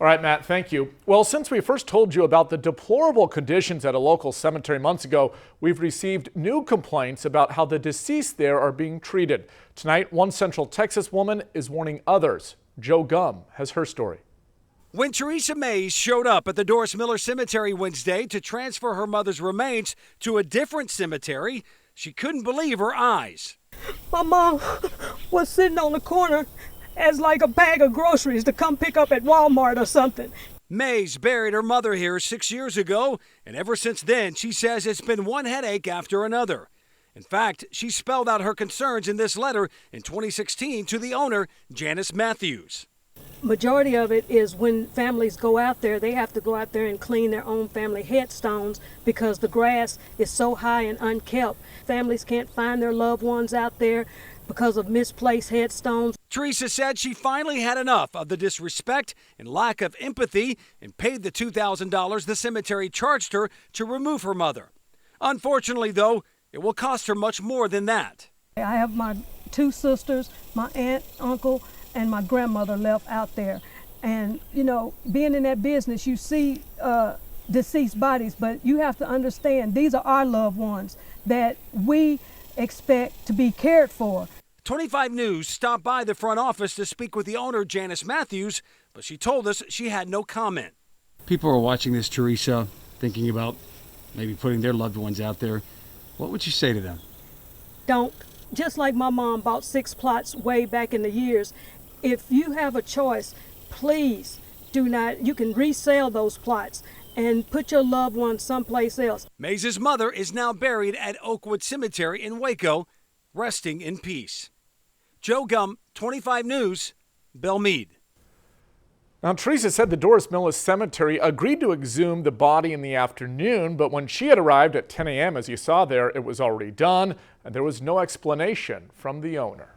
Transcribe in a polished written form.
All right, Matt, thank you. Well, since we first told you about the deplorable conditions at a local cemetery months ago, we've received new complaints about how the deceased there are being treated. Tonight, one Central Texas woman is warning others. Joe Gum has her story. When Teresa Mays showed up at the Doris Miller Cemetery Wednesday to transfer her mother's remains to a different cemetery, she couldn't believe her eyes. My mom was sitting on the corner as like a bag of groceries to come pick up at Walmart or something. Mays buried her mother here 6 years ago, and ever since then, she says it's been one headache after another. In fact, she spelled out her concerns in this letter in 2016 to the owner, Janice Matthews. Majority of it is when families go out there, they have to go out there and clean their own family headstones because the grass is so high and unkept. Families can't find their loved ones out there because of misplaced headstones. Teresa said she finally had enough of the disrespect and lack of empathy and paid the $2,000 the cemetery charged her to remove her mother. Unfortunately, though, it will cost her much more than that. I have my two sisters, my aunt, uncle, and my grandmother left out there. And, you know, being in that business, you see deceased bodies, but you have to understand these are our loved ones that we expect to be cared for. 25 News stopped by the front office to speak with the owner, Janice Matthews, but she told us she had no comment. People are watching this, Teresa, thinking about maybe putting their loved ones out there. What would you say to them? Don't. Just like my mom bought 6 plots way back in the years, if you have a choice, please do not. You can resell those plots and put your loved ones someplace else. Mays' mother is now buried at Oakwood Cemetery in Waco, resting in peace. Joe Gum, 25 News, Belmead. Now, Teresa said the Doris Miller Cemetery agreed to exhume the body in the afternoon, but when she had arrived at 10 a.m., as you saw there, it was already done, and there was no explanation from the owner.